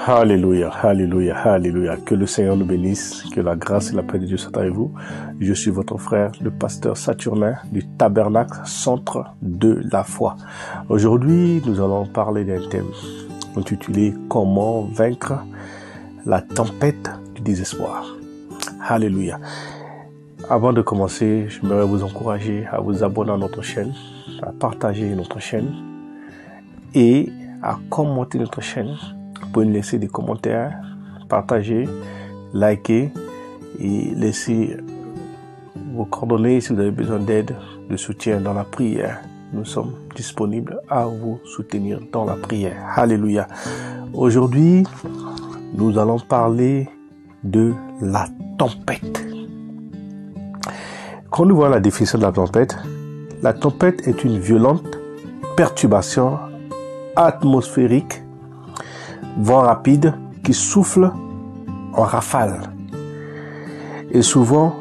Alléluia, alléluia, alléluia. Que le Seigneur nous bénisse, que la grâce et la paix de Dieu soient avec vous. Je suis votre frère, le pasteur Saturnin du Tabernacle, Centre de la foi. Aujourd'hui, nous allons parler d'un thème intitulé « Comment vaincre la tempête du désespoir ». Alléluia. Avant de commencer, j'aimerais vous encourager à vous abonner à notre chaîne, à partager notre chaîne et à commenter notre chaîne. Vous pouvez nous laisser des commentaires, partager, liker et laisser vos coordonnées si vous avez besoin d'aide, de soutien dans la prière. Nous sommes disponibles à vous soutenir dans la prière. Alléluia. Aujourd'hui, nous allons parler de la tempête. Quand nous voyons la définition de la tempête est une violente perturbation atmosphérique, vent rapide qui souffle en rafale et souvent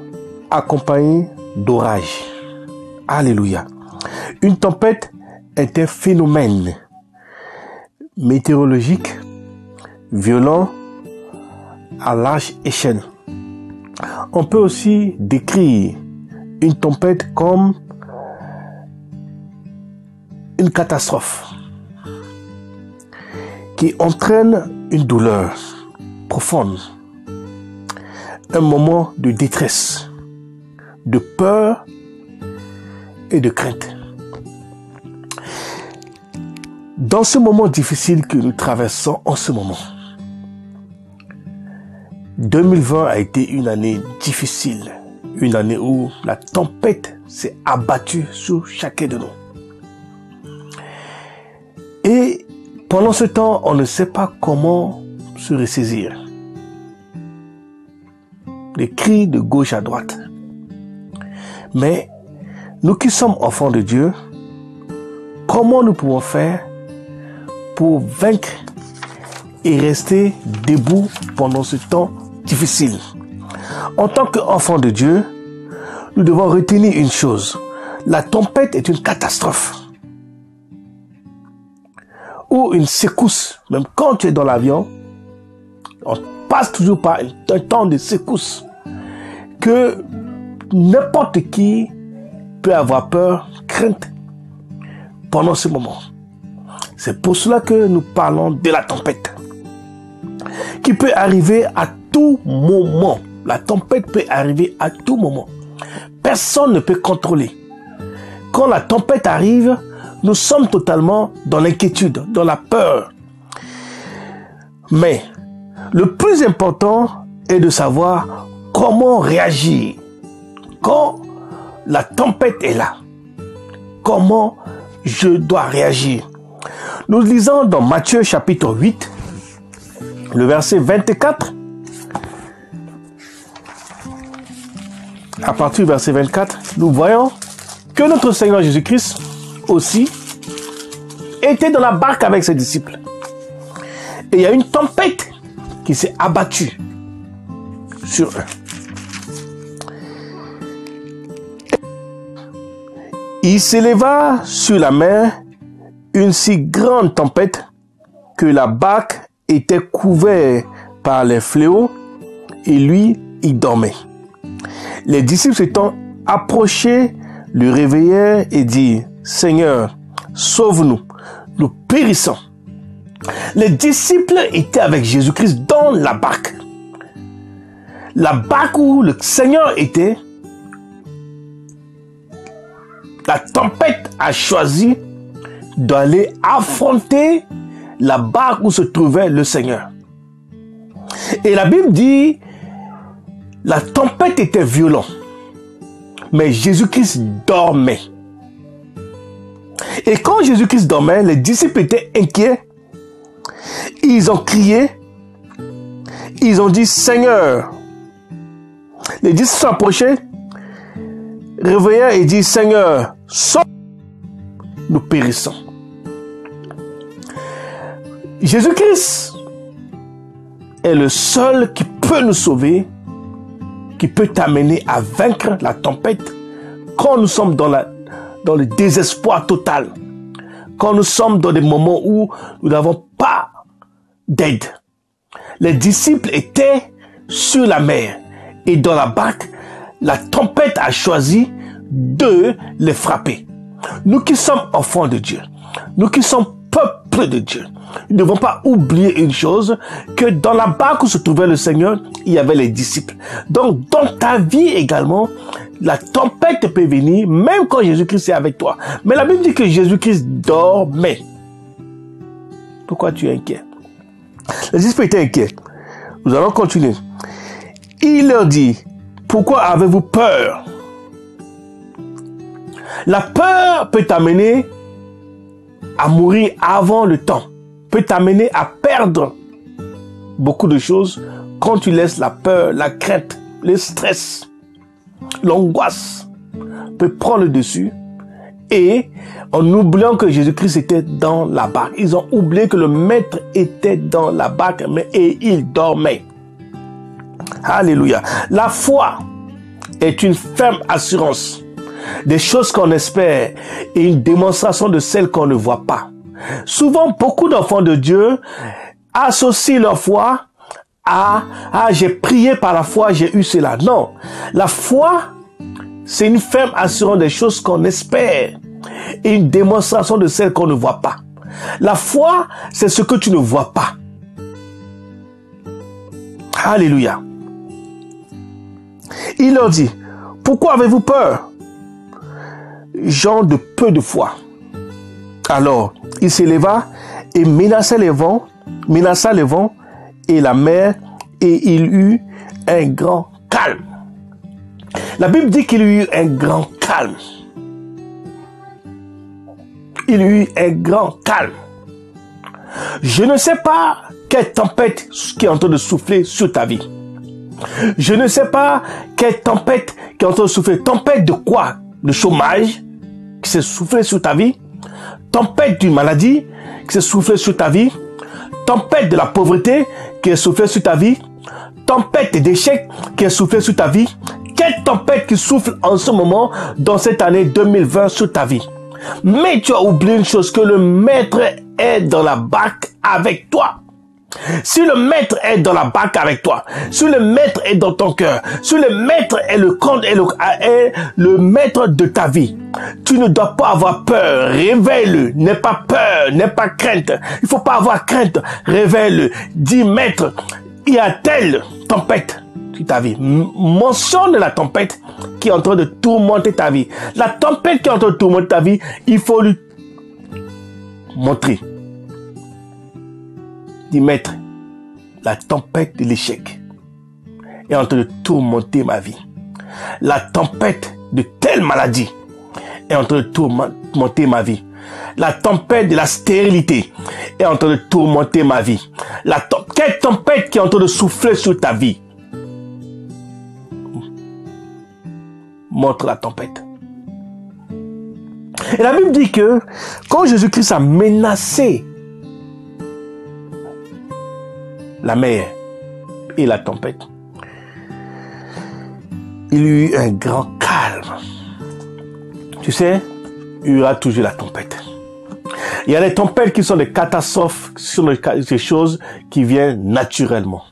accompagné d'orages. Alléluia. Une tempête est un phénomène météorologique violent à large échelle. On peut aussi décrire une tempête comme une catastrophe qui entraîne une douleur profonde, un moment de détresse, de peur et de crainte. Dans ce moment difficile que nous traversons en ce moment, 2020 a été une année difficile, une année où la tempête s'est abattue sur chacun de nous. Et pendant ce temps, on ne sait pas comment se ressaisir. Les cris de gauche à droite. Mais nous qui sommes enfants de Dieu, comment nous pouvons faire pour vaincre et rester debout pendant ce temps difficile? En tant qu'enfants de Dieu, nous devons retenir une chose. La tempête est une catastrophe. Ou une secousse. Même quand tu es dans l'avion, on passe toujours par un temps de secousse que n'importe qui peut avoir peur, crainte pendant ce moment. C'est pour cela que nous parlons de la tempête qui peut arriver à tout moment. La tempête peut arriver à tout moment. Personne ne peut contrôler. Quand la tempête arrive, nous sommes totalement dans l'inquiétude, dans la peur. Mais le plus important est de savoir comment réagir quand la tempête est là. Comment je dois réagir? Nous lisons dans Matthieu chapitre 8, le verset 24. À partir du verset 24, nous voyons que notre Seigneur Jésus-Christ aussi était dans la barque avec ses disciples. Et il y a une tempête qui s'est abattue sur eux. Il s'éleva sur la mer une si grande tempête que la barque était couverte par les fléaux et lui, il dormait. Les disciples s'étant approchés, le réveillèrent et dirent: Seigneur, sauve-nous, nous périssons. Les disciples étaient avec Jésus-Christ dans la barque. La barque où le Seigneur était, la tempête a choisi d'aller affronter la barque où se trouvait le Seigneur. Et la Bible dit, la tempête était violente, mais Jésus-Christ dormait. Et quand Jésus-Christ dormait, les disciples étaient inquiets. Ils ont crié. Ils ont dit: Seigneur. Les disciples sont approchés, réveillèrent et dit: Seigneur, sauve, nous périssons. Jésus-Christ est le seul qui peut nous sauver, qui peut t'amener à vaincre la tempête quand nous sommes dans le désespoir total, quand nous sommes dans des moments où nous n'avons pas d'aide. les disciples étaient sur la mer et dans la barque, la tempête a choisi de les frapper. Nous qui sommes enfants de Dieu, nous qui sommes peuple de Dieu, nous ne devons pas oublier une chose, que dans la barque où se trouvait le Seigneur, il y avait les disciples. Donc, dans ta vie également, la tempête peut venir, même quand Jésus-Christ est avec toi. Mais la Bible dit que Jésus-Christ dormait. Pourquoi tu es inquiet? Les disciples étaient inquiets. Nous allons continuer. Il leur dit, pourquoi avez-vous peur? La peur peut t'amener à mourir avant le temps, peut t'amener à perdre beaucoup de choses quand tu laisses la peur, la crainte, le stress, l'angoisse peut prendre le dessus. Et en oubliant que Jésus-Christ était dans la barque, ils ont oublié que le maître était dans la barque, et il dormait. Alléluia. La foi est une ferme assurance des choses qu'on espère et une démonstration de celles qu'on ne voit pas. Souvent, beaucoup d'enfants de Dieu associent leur foi à « j'ai prié par la foi, j'ai eu cela ». Non, la foi, c'est une ferme assurance des choses qu'on espère et une démonstration de celles qu'on ne voit pas. La foi, c'est ce que tu ne vois pas. Alléluia. Il leur dit, pourquoi avez-vous peur, gens de peu de foi? Alors, il s'éleva et menaça les vents et la mer, et il eut un grand calme. La Bible dit qu'il eut un grand calme. Il eut un grand calme. Je ne sais pas quelle tempête qui est en train de souffler sur ta vie. Je ne sais pas quelle tempête qui est en train de souffler. Tempête de quoi? De chômage qui s'est soufflé sur ta vie. Tempête d'une maladie qui s'est soufflée sur ta vie. Tempête de la pauvreté qui est soufflée sur ta vie. Tempête d'échec qui est soufflée sur ta vie. Quelle tempête qui souffle en ce moment dans cette année 2020 sur ta vie? Mais tu as oublié une chose, que le maître est dans la barque avec toi. Si le maître est dans la barque avec toi, si le maître est dans ton cœur, si le maître est le maître de ta vie, tu ne dois pas avoir peur. Réveille-le. N'aie pas peur, n'aie pas crainte. Il faut pas avoir crainte. Réveille-le. Dis, maître, il y a telle tempête sur ta vie. Mentionne la tempête qui est en train de tourmenter ta vie. La tempête qui est en train de tourmenter ta vie, il faut lui montrer. Dis, maître, la tempête de l'échec est en train de tourmenter ma vie. La tempête de telle maladie est en train de tourmenter ma vie. La tempête de la stérilité est en train de tourmenter ma vie. Quelle tempête qui est en train de souffler sur ta vie? Montre la tempête. Et la Bible dit que quand Jésus-Christ a menacé la mer et la tempête, il y eut un grand calme. Tu sais, il y aura toujours la tempête. Il y a des tempêtes qui sont des catastrophes, qui sont des choses qui viennent naturellement.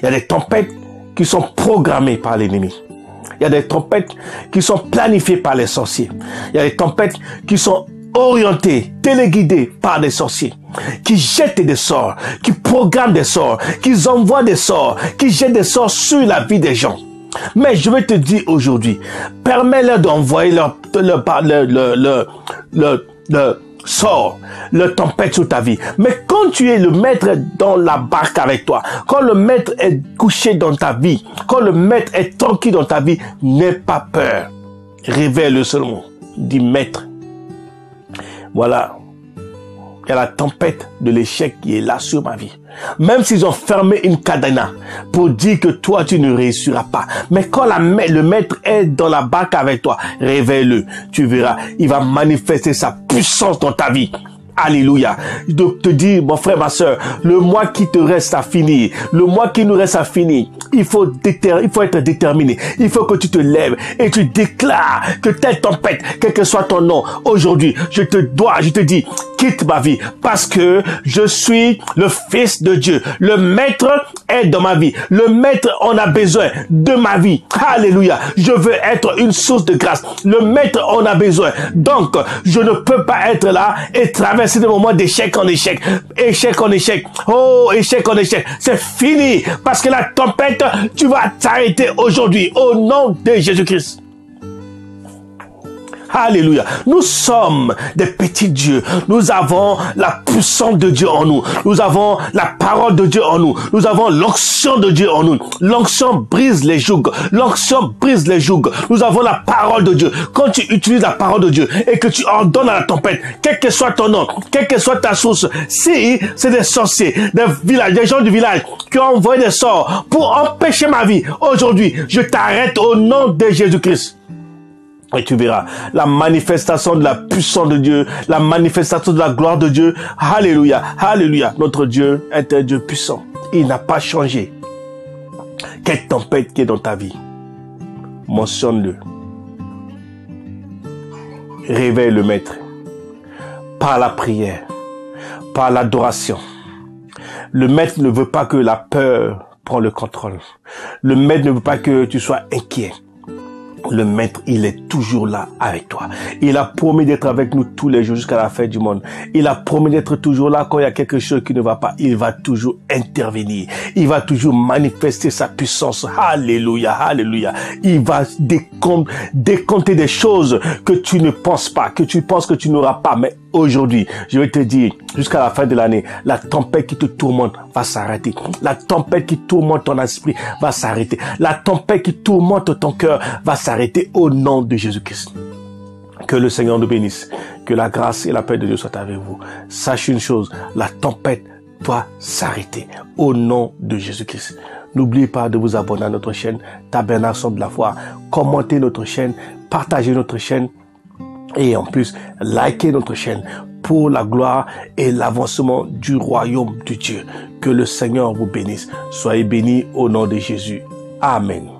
Il y a des tempêtes qui sont programmées par l'ennemi. Il y a des tempêtes qui sont planifiées par les sorciers. Il y a des tempêtes qui sont orientées, téléguidées par des sorciers, qui jettent des sorts, qui programment des sorts, qui envoient des sorts, qui jettent des sorts sur la vie des gens. Mais je vais te dire aujourd'hui, permets-leur d'envoyer le sort, le tempête sur ta vie. Mais quand tu es le maître dans la barque avec toi, quand le maître est couché dans ta vie, quand le maître est tranquille dans ta vie, n'aie pas peur. Réveille-le seulement. Dis, maître, voilà, il y a la tempête de l'échec qui est là sur ma vie. Même s'ils ont fermé une cadenas pour dire que toi, tu ne réussiras pas. Mais quand le maître est dans la barque avec toi, réveille-le. Tu verras, il va manifester sa puissance dans ta vie. Alléluia. Donc te dire, mon frère, ma soeur, le mois qui te reste à finir, le mois qui nous reste à finir, il faut être déterminé. Il faut que tu te lèves et tu déclares que telle tempête, quel que soit ton nom, aujourd'hui, je te dis, quitte ma vie parce que je suis le fils de Dieu. Le maître est dans ma vie. Le maître en a besoin de ma vie. Alléluia. Je veux être une source de grâce. Le maître en a besoin. Donc, je ne peux pas être là et traverser des moments d'échec en échec. Échec en échec. Oh, échec en échec. C'est fini. Parce que la tempête, tu vas t'arrêter aujourd'hui. Au nom de Jésus-Christ. Alléluia. Nous sommes des petits dieux. Nous avons la puissance de Dieu en nous. Nous avons la parole de Dieu en nous. Nous avons l'onction de Dieu en nous. L'onction brise les jougs. L'onction brise les jougs. Nous avons la parole de Dieu. Quand tu utilises la parole de Dieu et que tu ordonnes à la tempête, quel que soit ton nom, quelle que soit ta source, si c'est des sorciers, des gens du village qui ont envoyé des sorts pour empêcher ma vie, aujourd'hui, je t'arrête au nom de Jésus-Christ. Et tu verras la manifestation de la puissance de Dieu, la manifestation de la gloire de Dieu. Alléluia, alléluia. Notre Dieu est un Dieu puissant. Il n'a pas changé. Quelle tempête qui est dans ta vie, mentionne-le. Réveille le Maître par la prière, par l'adoration. Le Maître ne veut pas que la peur prenne le contrôle. Le Maître ne veut pas que tu sois inquiet. Le Maître, il est toujours là avec toi. Il a promis d'être avec nous tous les jours jusqu'à la fin du monde. Il a promis d'être toujours là quand il y a quelque chose qui ne va pas. Il va toujours intervenir. Il va toujours manifester sa puissance. Alléluia, alléluia. Il va décompter des choses que tu ne penses pas, que tu penses que tu n'auras pas. Mais aujourd'hui, je vais te dire, jusqu'à la fin de l'année, la tempête qui te tourmente va s'arrêter. La tempête qui tourmente ton esprit va s'arrêter. La tempête qui tourmente ton cœur va s'arrêter au nom de Jésus-Christ. Que le Seigneur nous bénisse. Que la grâce et la paix de Dieu soient avec vous. Sache une chose, la tempête doit s'arrêter au nom de Jésus-Christ. N'oubliez pas de vous abonner à notre chaîne Tabernacle Centre de la Foi. Commentez notre chaîne, partagez notre chaîne et en plus, likez notre chaîne pour la gloire et l'avancement du royaume de Dieu. Que le Seigneur vous bénisse. Soyez bénis au nom de Jésus. Amen.